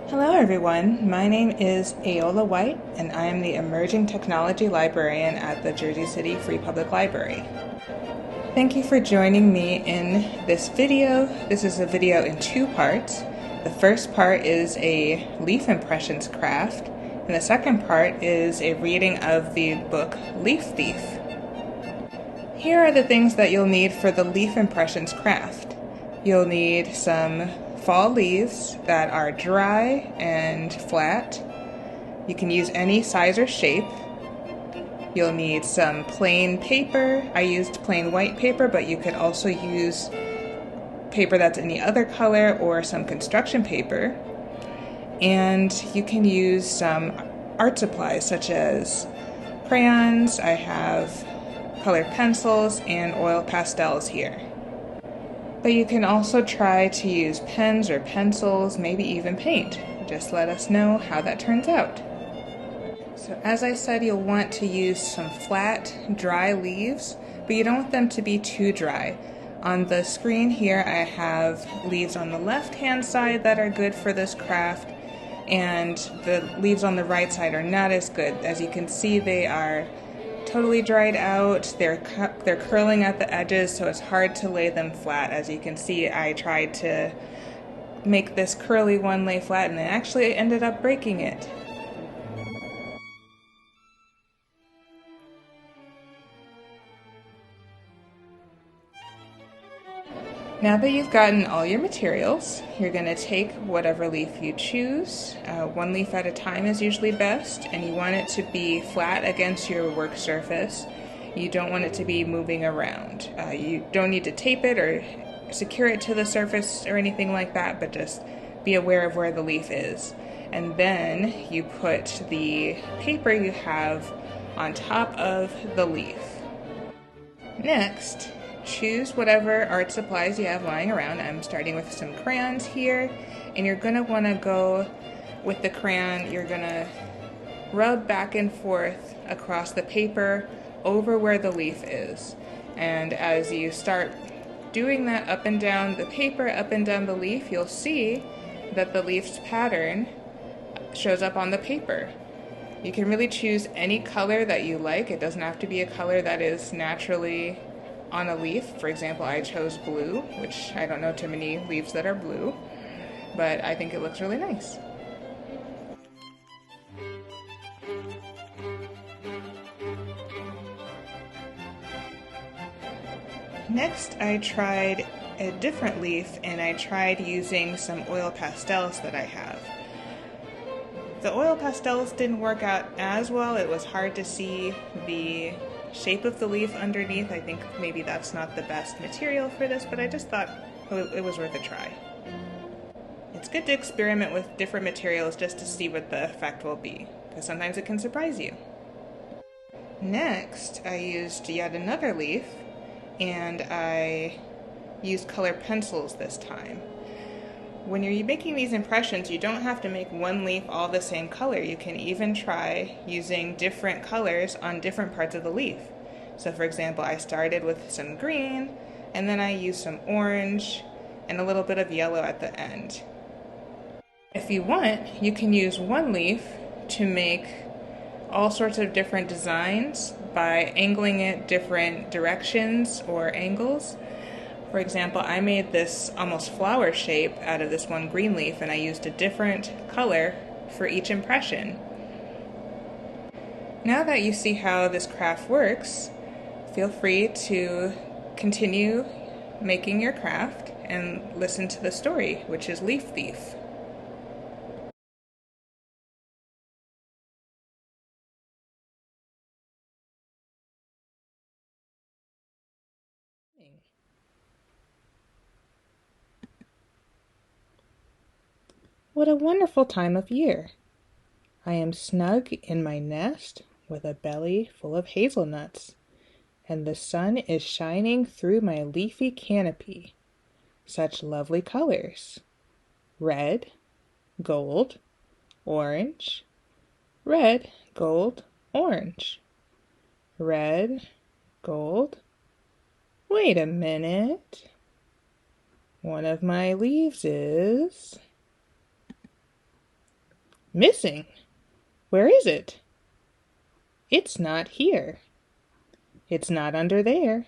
Hello everyone, my name is Ayoola White and I am the Emerging Technology Librarian at the Jersey City Free Public Library. Thank you for joining me in this video. This is a video in two parts. The first part is a leaf impressions craft and the second part is a reading of the book Leaf Thief. Here are the things that you'll need for the leaf impressions craft. You'll need some fall leaves that are dry and flat. You can use any size or shape. You'll need some plain paper. I used plain white paper, but you could also use paper that's any other color or some construction paper. And you can use some art supplies such as crayons. I have colored pencils and oil pastels here. But you can also try to use pens or pencils, maybe even paint. Just let us know how that turns out. So as I said, you'll want to use some flat, dry leaves, but you don't want them to be too dry. On the screen here I have leaves on the left-hand side that are good for this craft, and the leaves on the right side are not as good. As you can see, they are totally dried out. They're curling at the edges, so it's hard to lay them flat. As you can see, I tried to make this curly one lay flat and I actually ended up breaking it. Now that you've gotten all your materials, you're going to take whatever leaf you choose. One leaf at a time is usually best, and you want it to be flat against your work surface. You don't want it to be moving around. You don't need to tape it or secure it to the surface or anything like that, but just be aware of where the leaf is. And then you put the paper you have on top of the leaf. Next, choose whatever art supplies you have lying around. I'm starting with some crayons here, and you're going to want to go with the crayon, you're going to rub back and forth across the paper over where the leaf is. And as you start doing that up and down the paper, up and down the leaf, you'll see that the leaf's pattern shows up on the paper. You can really choose any color that you like. It doesn't have to be a color that is naturally on a leaf. For example, I chose blue, which I don't know too many leaves that are blue, but I think it looks really nice. Next, I tried a different leaf and I tried using some oil pastels that I have. The oil pastels didn't work out as well. It was hard to see the shape of the leaf underneath. I think maybe that's not the best material for this, but I just thought it was worth a try. It's good to experiment with different materials just to see what the effect will be, because sometimes it can surprise you. Next, I used yet another leaf, and I used colored pencils this time. When you're making these impressions, you don't have to make one leaf all the same color. You can even try using different colors on different parts of the leaf. So for example, I started with some green, and then I used some orange and a little bit of yellow at the end. If you want, you can use one leaf to make all sorts of different designs by angling it different directions or angles. For example, I made this almost flower shape out of this one green leaf, and I used a different color for each impression. Now that you see how this craft works, feel free to continue making your craft and listen to the story, which is Leaf Thief. What a wonderful time of year! I am snug in my nest with a belly full of hazelnuts, and the sun is shining through my leafy canopy. Such lovely colors. Red, gold, orange, red, gold, orange. Red, gold. Wait a minute. One of my leaves is Missing? Where is it? It's not here. It's not under there.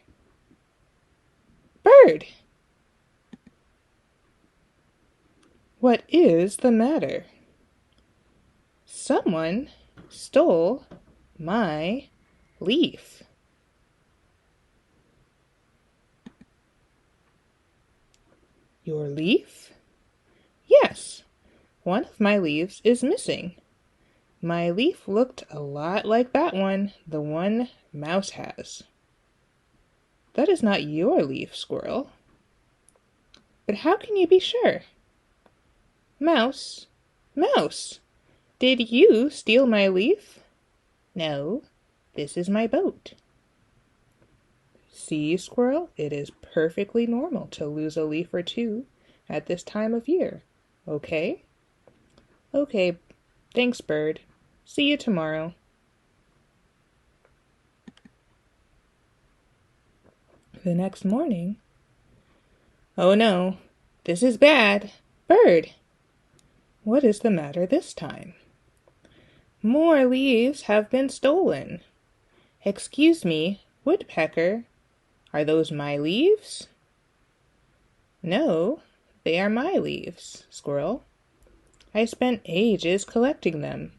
Bird! What is the matter? Someone stole my leaf. Your leaf? Yes, one of my leaves is missing. My leaf looked a lot like that one, the one Mouse has. That is not your leaf, Squirrel. But how can you be sure? Mouse, Mouse, did you steal my leaf? No, this is my boat. See, Squirrel, it is perfectly normal to lose a leaf or two at this time of year. Okay? Okay, thanks, Bird. See you tomorrow. The next morning, oh no, this is bad. Bird, what is the matter this time? More leaves have been stolen. Excuse me, Woodpecker, are those my leaves? No, they are my leaves, Squirrel. I spent ages collecting them.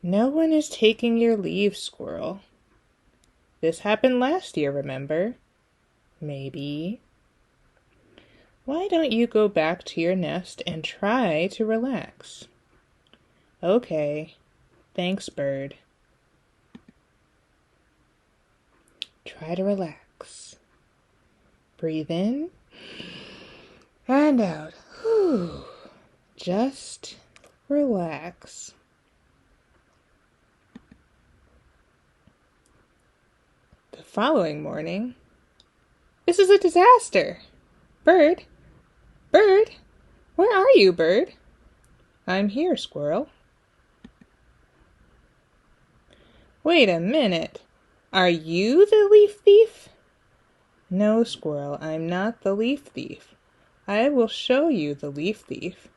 No one is taking your leaves, Squirrel. This happened last year, remember? Maybe. Why don't you go back to your nest and try to relax? Okay, thanks, Bird. Try to relax. Breathe in and out. Whew. Just relax. The following morning, this is a disaster. Bird, Bird, where are you, Bird? I'm here, Squirrel. Wait a minute. Are you the leaf thief? No, Squirrel, I'm not the leaf thief. I will show you the leaf thief.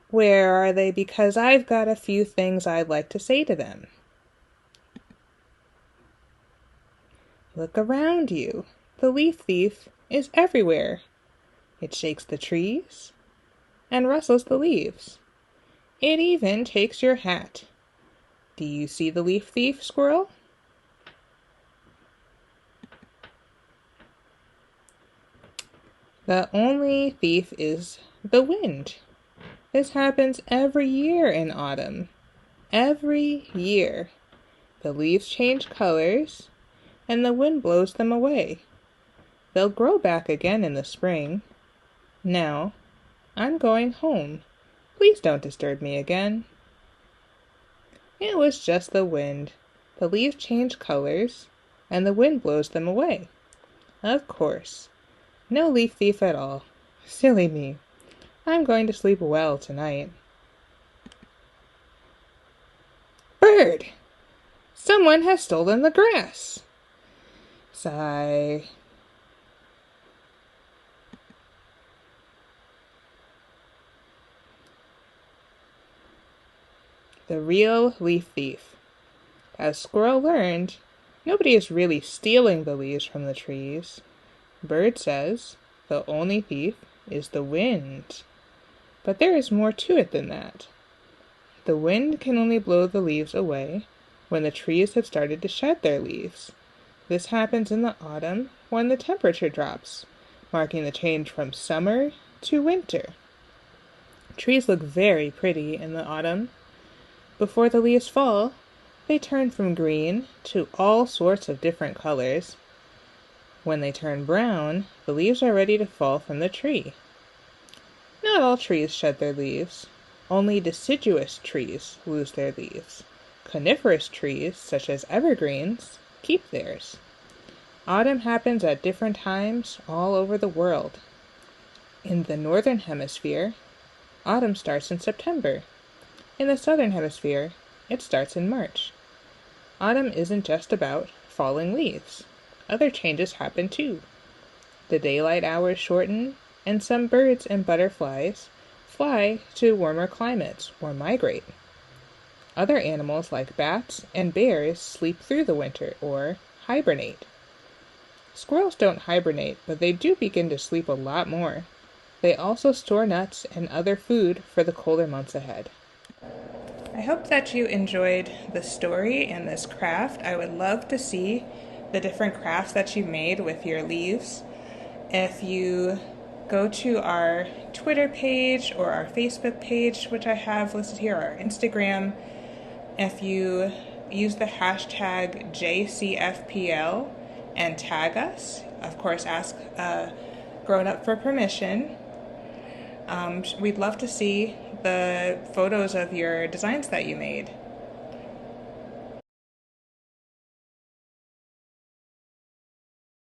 Where are they? Because I've got a few things I'd like to say to them. Look around you. The leaf thief is everywhere. It shakes the trees and rustles the leaves. It even takes your hat. Do you see the leaf thief, Squirrel? The only thief is the wind. This happens every year in autumn. Every year. The leaves change colors, and the wind blows them away. They'll grow back again in the spring. Now, I'm going home. Please don't disturb me again. It was just the wind. The leaves change colors, and the wind blows them away. Of course. No leaf thief at all. Silly me. I'm going to sleep well tonight. Bird! Someone has stolen the grass. Sigh. The real leaf thief. As Squirrel learned, nobody is really stealing the leaves from the trees. Bird says the only thief is the wind. But there is more to it than that. The wind can only blow the leaves away when the trees have started to shed their leaves. This happens in the autumn when the temperature drops, marking the change from summer to winter. Trees look very pretty in the autumn. Before the leaves fall, they turn from green to all sorts of different colors. When they turn brown, the leaves are ready to fall from the tree. Not all trees shed their leaves. Only deciduous trees lose their leaves. Coniferous trees, such as evergreens, keep theirs. Autumn happens at different times all over the world. In the northern hemisphere, autumn starts in September. In the southern hemisphere, it starts in March. Autumn isn't just about falling leaves. Other changes happen too. The daylight hours shorten, and some birds and butterflies fly to warmer climates or migrate. Other animals like bats and bears sleep through the winter or hibernate. Squirrels don't hibernate, but they do begin to sleep a lot more. They also store nuts and other food for the colder months ahead. I hope that you enjoyed the story and this craft. I would love to see the different crafts that you made with your leaves. If you go to our Twitter page or our Facebook page, which I have listed here, our Instagram, if you use the hashtag JCFPL and tag us, of course ask Grown Up for permission. We'd love to see the photos of your designs that you made.